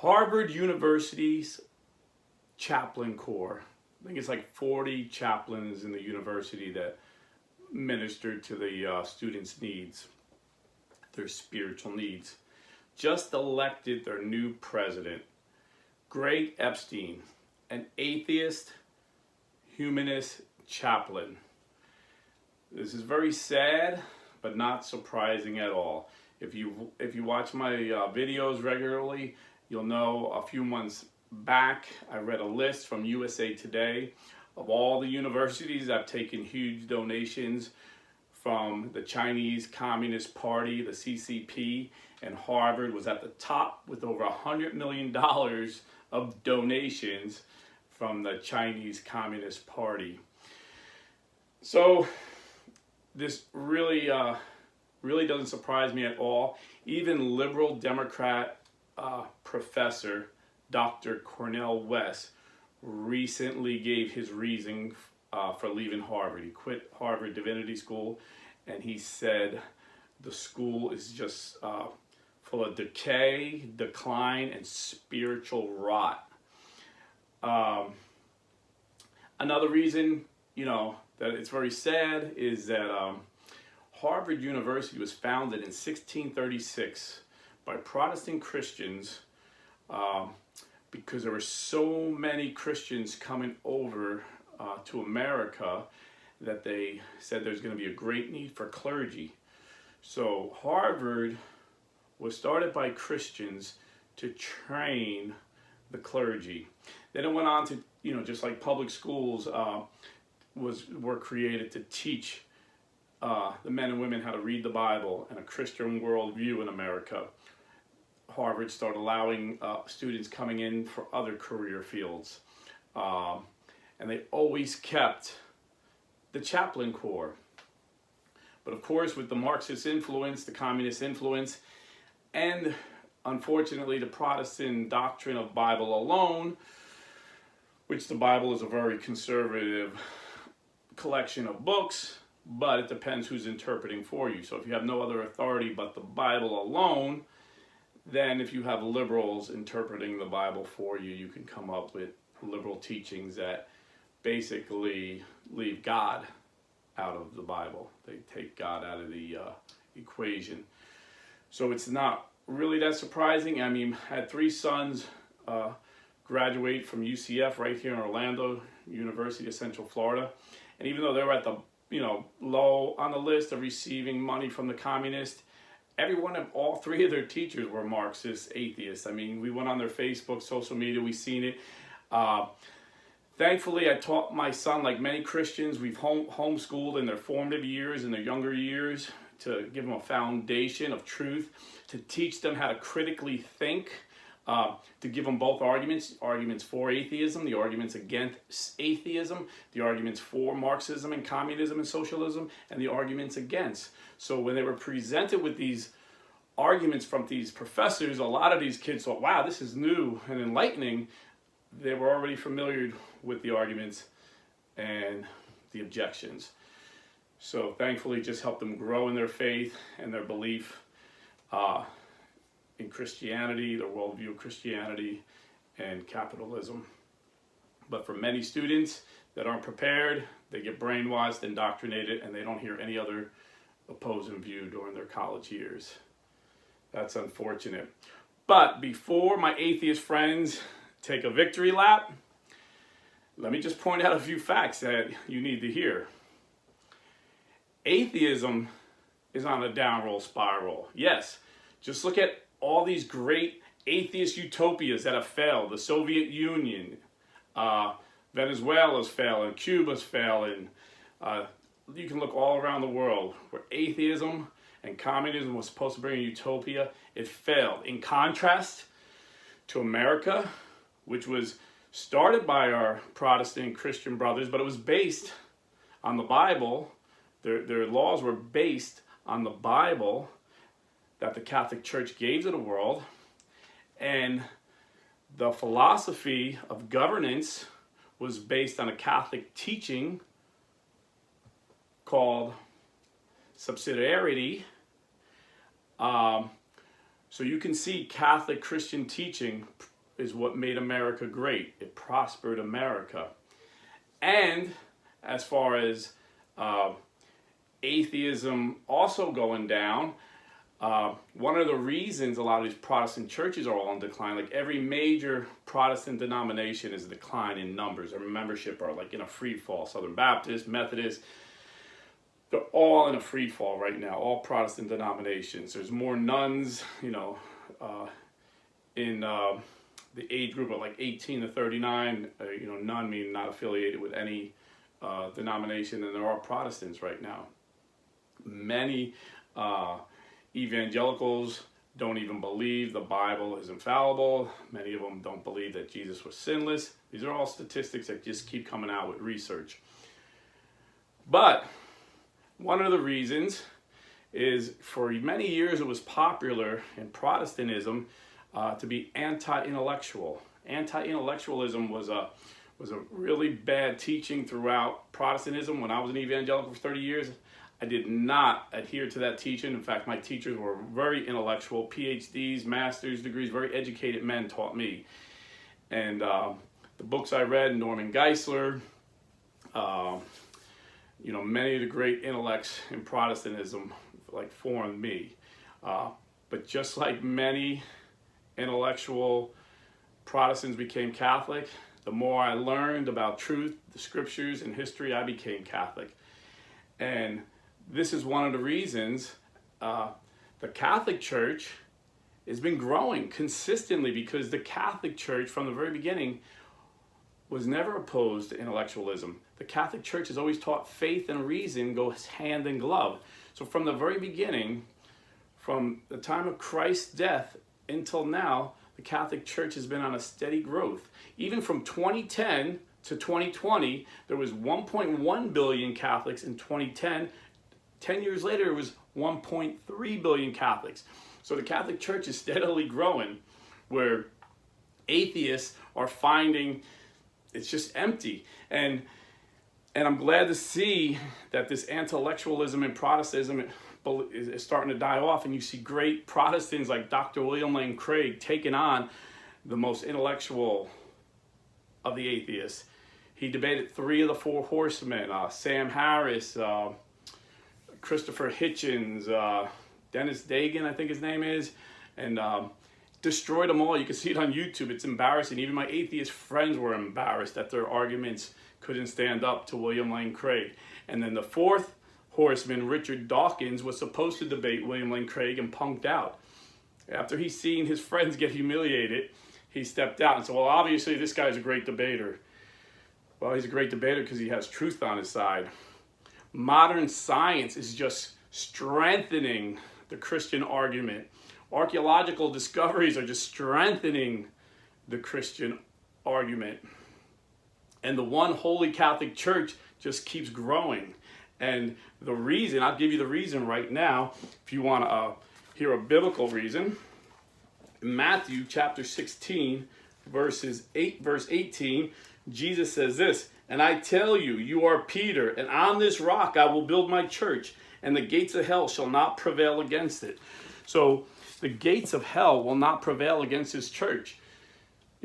Harvard University's Chaplain Corps. I think it's like 40 chaplains in the university that minister to the students' needs, their spiritual needs. Just elected their new president, Greg Epstein, an atheist, humanist chaplain. This is very sad, but not surprising at all. If you watch my videos regularly, you'll know a few months back I read a list from USA Today of all the universities that have taken huge donations from the Chinese Communist Party, the CCP, and Harvard was at the top with over $100 million of donations from the Chinese Communist Party. So this really doesn't surprise me at all. Even liberal Democrat professor Dr. Cornel West recently gave his reason for leaving Harvard. He quit Harvard Divinity School, and he said the school is just full of decay, decline, and spiritual rot. Another reason, that it's very sad is that Harvard University was founded in 1636 by Protestant Christians because there were so many Christians coming over to America that they said there's going to be a great need for clergy. So Harvard was started by Christians to train the clergy. Then it went on to, just like public schools were created to teach the men and women how to read the Bible and a Christian worldview in America. Harvard started allowing students coming in for other career fields. And they always kept the Chaplain Corps. But of course, with the Marxist influence, the communist influence, and unfortunately the Protestant doctrine of Bible alone, which the Bible is a very conservative collection of books, but it depends who's interpreting for you. So if you have no other authority but the Bible alone, then if you have liberals interpreting the Bible for you, you can come up with liberal teachings that basically leave God out of the Bible. They take God out of the equation. So it's not really that surprising. I mean, I had 3 sons graduate from UCF right here in Orlando, University of Central Florida. And even though they were at the low on the list of receiving money from the communists, all 3 of their teachers were Marxist atheists. I mean, we went on their Facebook, social media, we seen it. Thankfully, I taught my son, like many Christians, we've homeschooled in their formative years, in their younger years, to give them a foundation of truth, to teach them how to critically think, to give them both arguments for atheism, the arguments against atheism, the arguments for Marxism and communism and socialism, and the arguments against. So when they were presented with these arguments from these professors, a lot of these kids thought, wow, this is new and enlightening. They were already familiar with the arguments and the objections. So thankfully, just helped them grow in their faith and their belief in Christianity, their worldview of Christianity and capitalism. But for many students that aren't prepared, they get brainwashed, indoctrinated, and they don't hear any other opposing view during their college years. That's unfortunate. But before my atheist friends take a victory lap, let me just point out a few facts that you need to hear. Atheism is on a downward spiral. Yes, just look at all these great atheist utopias that have failed. The Soviet Union, Venezuela's failing, Cuba's failing. You can look all around the world where atheism and communism was supposed to bring a utopia. It failed. In contrast to America, which was started by our Protestant Christian brothers, but it was based on the Bible. Their laws were based on the Bible that the Catholic Church gave to the world, and the philosophy of governance was based on a Catholic teaching called subsidiarity, So you can see Catholic Christian teaching is what made America great. It prospered America. And as far as atheism also going down, one of the reasons a lot of these Protestant churches are all in decline, like every major Protestant denomination is decline in numbers. Their membership are like in a free fall. Southern Baptist, Methodist, they're all in a free fall right now, all Protestant denominations. There's more nuns, in the age group of like 18 to 39, none meaning not affiliated with any denomination, and there are Protestants right now. Many evangelicals don't even believe the Bible is infallible. Many of them don't believe that Jesus was sinless. These are all statistics that just keep coming out with research. But one of the reasons is for many years it was popular in Protestantism to be anti-intellectual. Anti-intellectualism was a really bad teaching throughout Protestantism. When I was an evangelical for 30 years, I did not adhere to that teaching. In fact, my teachers were very intellectual, PhDs, master's degrees, very educated men taught me. And the books I read, Norman Geisler, many of the great intellects in Protestantism formed me. But just like many intellectual Protestants became Catholic, the more I learned about truth, the scriptures, and history, I became Catholic. And this is one of the reasons the Catholic Church has been growing consistently, because the Catholic Church from the very beginning was never opposed to intellectualism. The Catholic Church has always taught faith and reason goes hand in glove. So from the very beginning, from the time of Christ's death until now, the Catholic Church has been on a steady growth. Even from 2010 to 2020, there was 1.1 billion Catholics in 2010. 10 years later, it was 1.3 billion Catholics. So the Catholic Church is steadily growing, where atheists are finding it's just empty. And I'm glad to see that this intellectualism in Protestantism is starting to die off, and you see great Protestants like Dr. William Lane Craig taking on the most intellectual of the atheists. He debated 3 of the 4 horsemen, Sam Harris, Christopher Hitchens, Dennis Dagan, I think his name is, and destroyed them all. You can see it on YouTube. It's embarrassing. Even my atheist friends were embarrassed that their arguments couldn't stand up to William Lane Craig. And then the 4th horseman, Richard Dawkins, was supposed to debate William Lane Craig and punked out. After he's seen his friends get humiliated, he stepped out and said, well, obviously this guy's a great debater. Well, he's a great debater because he has truth on his side. Modern science is just strengthening the Christian argument. Archaeological discoveries are just strengthening the Christian argument. And the one holy Catholic Church just keeps growing. And the reason, I'll give you the reason right now, if you want to hear a biblical reason. In Matthew chapter 16, verse 18, Jesus says this, "And I tell you, you are Peter, and on this rock I will build my church, and the gates of hell shall not prevail against it." So the gates of hell will not prevail against his church.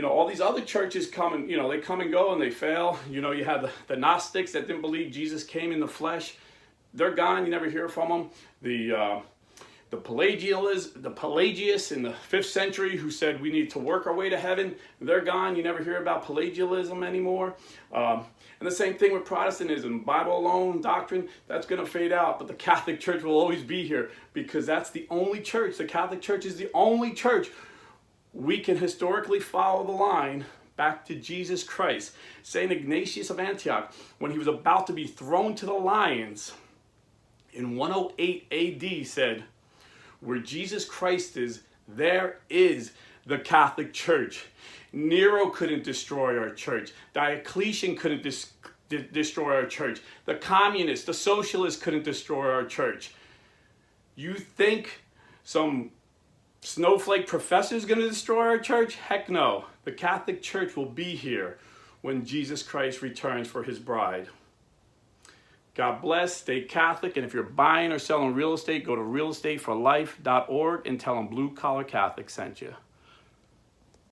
All these other churches come and, they come and go and they fail. You had the Gnostics that didn't believe Jesus came in the flesh. They're gone. You never hear from them. The Pelagius in the 5th century who said we need to work our way to heaven, they're gone. You never hear about Pelagianism anymore. And the same thing with Protestantism. Bible alone, doctrine, that's going to fade out. But the Catholic Church will always be here because that's the only church. The Catholic Church is the only church we can historically follow the line back to Jesus Christ. St. Ignatius of Antioch, when he was about to be thrown to the lions in 108 AD, said, "Where Jesus Christ is, there is the Catholic Church." Nero couldn't destroy our church. Diocletian couldn't destroy our church. The communists, the socialists couldn't destroy our church. You think some snowflake professor is going to destroy our church? Heck no. The Catholic Church will be here when Jesus Christ returns for his bride. God bless. Stay Catholic. And if you're buying or selling real estate, go to realestateforlife.org and tell them Blue Collar Catholic sent you.